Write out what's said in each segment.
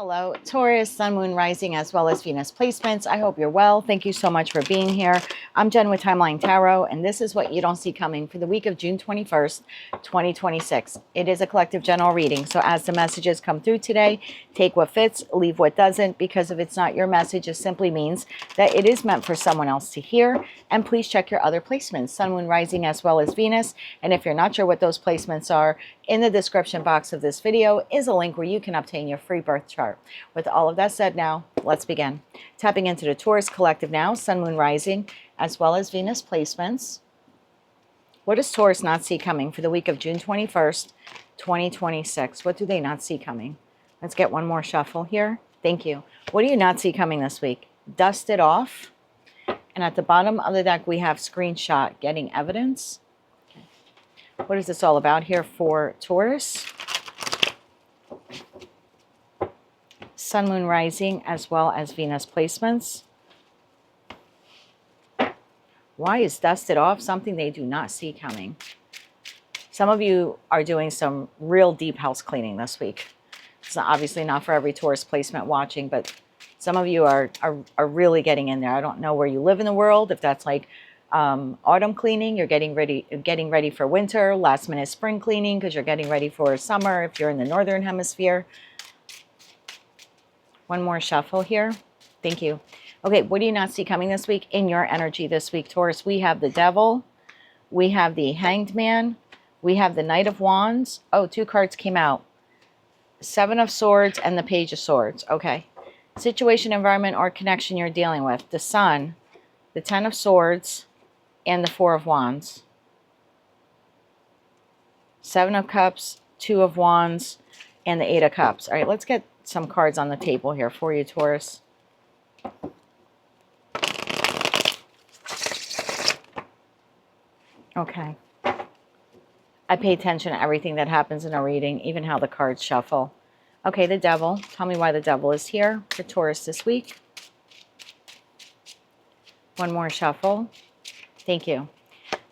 Hello, Taurus, Sun, Moon, Rising, as well as Venus placements. I hope you're well. Thank you so much for being here. I'm Jen with Timeline Tarot, and this is what you don't see coming for the week of June 21st, 2026. It is a collective general reading, so as the messages come through today, take what fits, leave what doesn't, because if it's not your message, it simply means that it is meant for someone else to hear. And please check your other placements, Sun, Moon, Rising, as well as Venus. And if you're not sure what those placements are, in the description box of this video is a link where you can obtain your free birth chart. With all of that said now, let's begin. Tapping into the Taurus collective now, Sun, Moon, Rising, as well as Venus placements. What does Taurus not see coming for the week of June 21st, 2026? What do they not see coming? Let's get one more shuffle here. Thank you. What do you not see coming this week? Dust it off. And at the bottom of the deck, we have screenshot, getting evidence. Okay. What is this all about here for Taurus? Sun, Moon, Rising, as well as Venus placements. Why is dusted off something they do not see coming? Some of you are doing some real deep house cleaning this week. It's obviously not for every Taurus placement watching, but some of you are really getting in there. I don't know where you live in the world, if that's like autumn cleaning, you're getting ready for winter, last minute spring cleaning because you're getting ready for summer if you're in the northern hemisphere. One more shuffle here. Thank you. Okay, what do you not see coming this week in your energy this week, Taurus? We have the Devil. We have the Hanged Man. We have the Knight of Wands. Oh, two cards came out. Seven of Swords and the Page of Swords. Okay. Situation, environment, or connection you're dealing with. The Sun, the Ten of Swords, and the Four of Wands. Seven of Cups, Two of Wands, and the Eight of Cups. All right, let's get some cards on the table here for you, Taurus. Okay. I pay attention to everything that happens in a reading, even how the cards shuffle. Okay, the Devil. Tell me why the Devil is here for Taurus this week. One more shuffle. Thank you.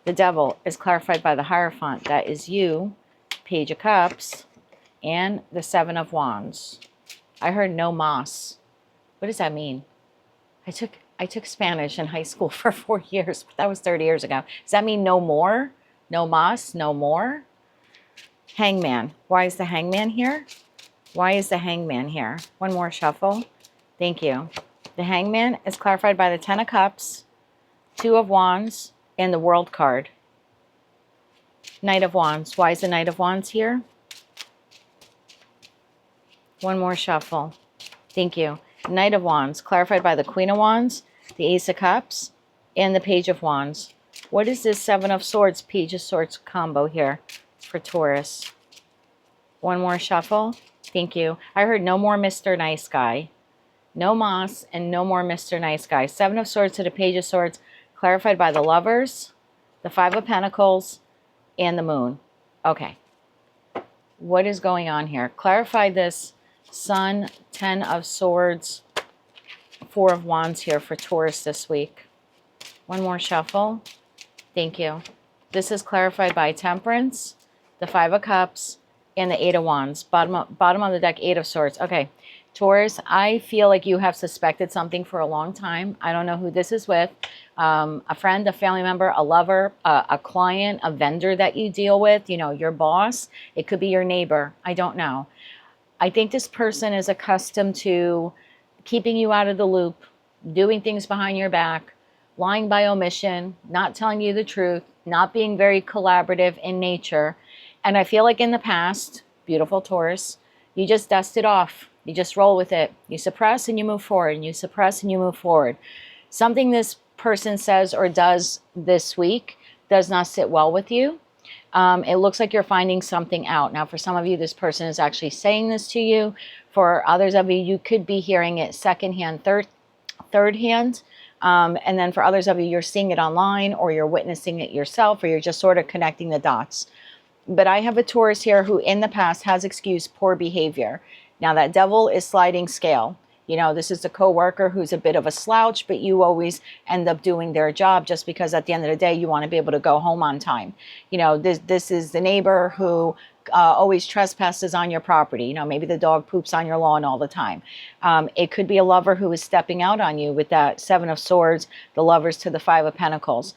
The Devil is clarified by the Hierophant. That is you, Page of Cups, and the Seven of Wands. I heard no mas. What does that mean? I took Spanish in high school for 4 years, but that was 30 years ago. Does that mean no more? No mas? No more? Hangman. Why is the Hangman here? Why is the Hangman here? One more shuffle. Thank you. The Hangman is clarified by the Ten of Cups, Two of Wands, and the World card. Knight of Wands. Why is the Knight of Wands here? One more shuffle. Thank you. Knight of Wands, clarified by the Queen of Wands, the Ace of Cups, and the Page of Wands. What is this Seven of Swords, Page of Swords combo here for Taurus? One more shuffle. Thank you. I heard no more Mr. Nice Guy. No mas and no more Mr. Nice Guy. Seven of Swords to the Page of Swords, clarified by the Lovers, the Five of Pentacles, and the Moon. Okay. What is going on here? Clarify this Sun, Ten of Swords, Four of Wands here for Taurus this week. One more shuffle. Thank you. This is clarified by Temperance, the Five of Cups, and the Eight of Wands. Bottom of the deck, Eight of Swords. Okay, Taurus, I feel like you have suspected something for a long time. I don't know who this is with. A friend, a family member, a lover, a client, a vendor that you deal with, you know, your boss. It could be your neighbor. I don't know. I think this person is accustomed to keeping you out of the loop, doing things behind your back, lying by omission, not telling you the truth, not being very collaborative in nature. And I feel like in the past, beautiful Taurus, you just dust it off. You just roll with it. You suppress and you move forward, and you suppress and you move forward. Something this person says or does this week does not sit well with you. It looks like you're finding something out. Now, for some of you, this person is actually saying this to you. For others of you, you could be hearing it secondhand, third hand. And then for others of you, you're seeing it online, or you're witnessing it yourself, or you're just sort of connecting the dots. But I have a Taurus here who in the past has excused poor behavior. Now, that Devil is sliding scale. You know, this is the coworker who's a bit of a slouch, but you always end up doing their job just because at the end of the day, you want to be able to go home on time. You know, this is the neighbor who always trespasses on your property. You know, maybe the dog poops on your lawn all the time. It could be a lover who is stepping out on you with that Seven of Swords, the Lovers to the Five of Pentacles.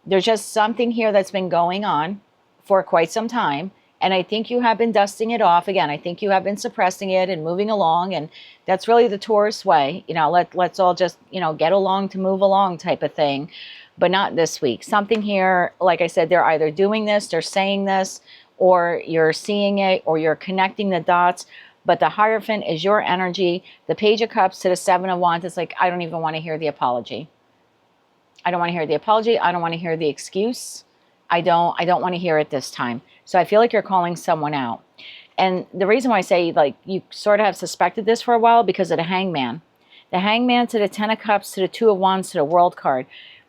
There's just something here that's been going on for quite some time. And I think you have been dusting it off. Again, I think you have been suppressing it and moving along. And that's really the Taurus way. You know, let's all just, you know, get along to move along type of thing. But not this week. Something here, like I said, they're either doing this, they're saying this, or you're seeing it, or you're connecting the dots. But the Hierophant is your energy. The Page of Cups to the Seven of Wands, it's like, I don't even want to hear the apology. I don't want to hear the apology. I don't want to hear the excuse. I don't want to hear it this time. So I feel like you're calling someone out. And the reason why I say, like, you sort of have suspected this for a while because of the Hangman. The Hangman to the Ten of Cups to the Two of Wands to the World card.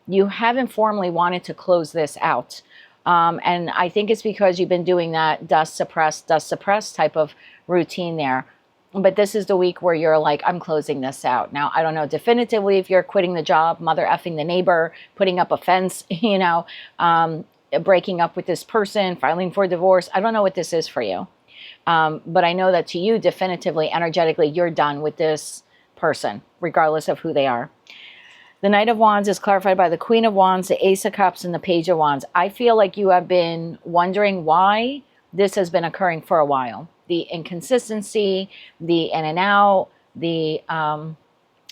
You haven't formally wanted to close this out. And I think it's because you've been doing that dust suppress type of routine there. But this is the week where you're like, I'm closing this out. Now, I don't know definitively if you're quitting the job, mother effing the neighbor, putting up a fence, you know, breaking up with this person, filing for divorce. I don't know what this is for you. But I know that to you, definitively, energetically, you're done with this person, regardless of who they are. The Knight of Wands is clarified by the Queen of Wands, the Ace of Cups, and the Page of Wands. I feel like you have been wondering why this has been occurring for a while. The inconsistency, the in and out, the,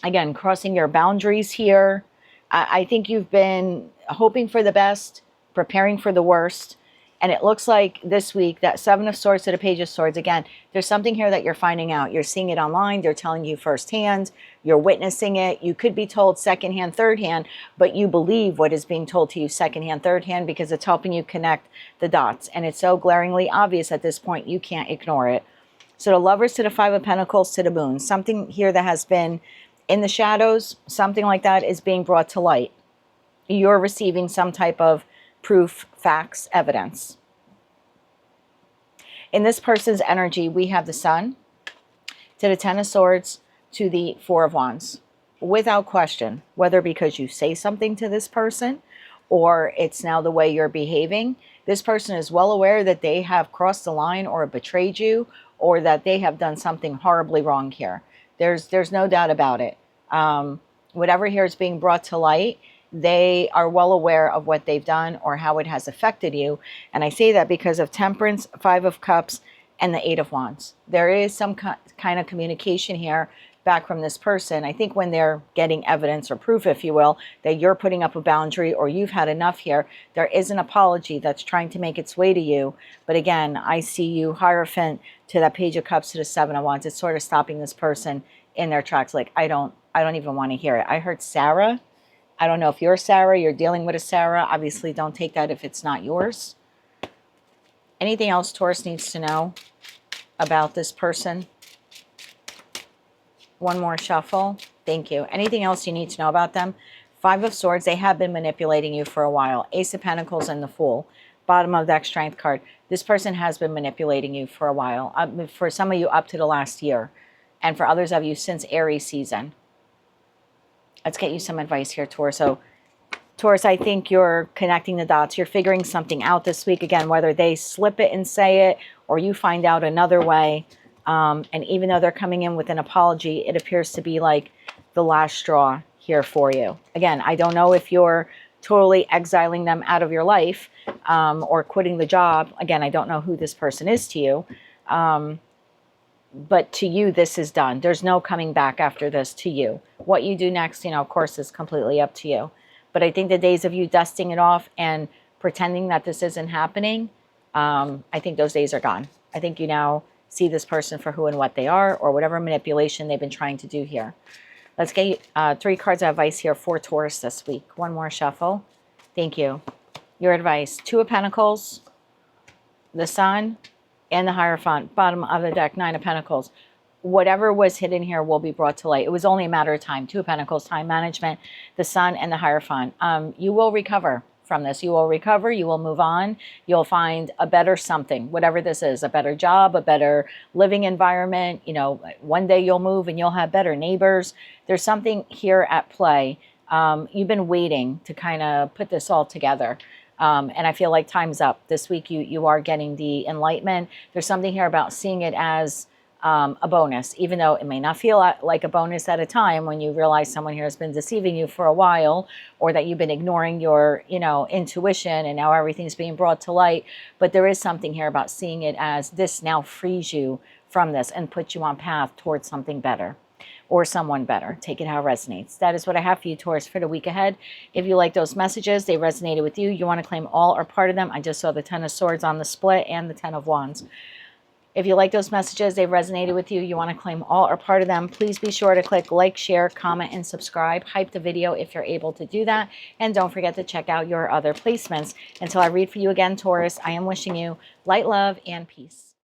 again, crossing your boundaries here. I think you've been hoping for the best, preparing for the worst. And it looks like this week, that Seven of Swords to the Page of Swords, again, there's something here that you're finding out. You're seeing it online. They're telling you firsthand. You're witnessing it. You could be told secondhand, thirdhand, but you believe what is being told to you secondhand, thirdhand, because it's helping you connect the dots. And it's so glaringly obvious at this point, you can't ignore it. So the Lovers to the Five of Pentacles to the Moon. Something here that has been in the shadows, something like that is being brought to light. You're receiving some type of proof, facts, evidence. In this person's energy, we have the Sun to the Ten of Swords to the Four of Wands. Without question, whether because you say something to this person or it's now the way you're behaving, this person is well aware that they have crossed the line or betrayed you, or that they have done something horribly wrong here. There's no doubt about it. Whatever here is being brought to light, they are well aware of what they've done or how it has affected you. And I say that because of Temperance, Five of Cups, and the Eight of Wands. There is some kind of communication here back from this person. I think when they're getting evidence or proof, if you will, that you're putting up a boundary or you've had enough here, there is an apology that's trying to make its way to you. But again, I see you Hierophant to that Page of Cups to the Seven of Wands. It's sort of stopping this person in their tracks. Like, I don't even want to hear it. I heard Sarah. I don't know if you're Sarah, you're dealing with a Sarah. Obviously, don't take that if it's not yours. Anything else Taurus needs to know about this person? One more shuffle. Thank you. Anything else you need to know about them? Five of Swords, they have been manipulating you for a while. Ace of Pentacles and the Fool. Bottom of deck, Strength card. This person has been manipulating you for a while. For some of you, up to the last year. And for others of you, since Aries season. Let's get you some advice here, Taurus. So, Taurus, I think you're connecting the dots. You're figuring something out this week. Again, whether they slip it and say it or you find out another way. And even though they're coming in with an apology, it appears to be like the last straw here for you. Again, I don't know if you're totally exiling them out of your life or quitting the job. Again, I don't know who this person is to you. But to you, this is done. There's no coming back after this to you. What you do next, you know, of course, is completely up to you. But I think the days of you dusting it off and pretending that this isn't happening, I think those days are gone. I think you now see this person for who and what they are, or whatever manipulation they've been trying to do here. Let's get 3 cards of advice here for Taurus this week. One more shuffle. Thank you. Your advice. Two of Pentacles, the Sun, and the Hierophant. Bottom of the deck, Nine of Pentacles. Whatever was hidden here will be brought to light. It was only a matter of time. Two of Pentacles, time management, the Sun, and the Hierophant. You will recover from this. You will recover, you will move on, you'll find a better something, whatever this is, a better job, a better living environment. You know, one day you'll move and you'll have better neighbors. There's something here at play. You've been waiting to kind of put this all together. And I feel like time's up. This week you are getting the enlightenment. There's something here about seeing it as a bonus, even though it may not feel like a bonus at a time when you realize someone here has been deceiving you for a while, or that you've been ignoring your, you know, intuition, and now everything's being brought to light. But there is something here about seeing it as this now frees you from this and puts you on path towards something better or someone better. Take it how it resonates. That is what I have for you, Taurus, for the week ahead. If you like those messages, they resonated with you, you want to claim all or part of them. I just saw the 10 of Swords on the split and the 10 of Wands. If you like those messages, they've resonated with you, you want to claim all or part of them, please be sure to click like, share, comment, and subscribe. Hype the video if you're able to do that. And don't forget to check out your other placements. Until I read for you again, Taurus, I am wishing you light, love, and peace.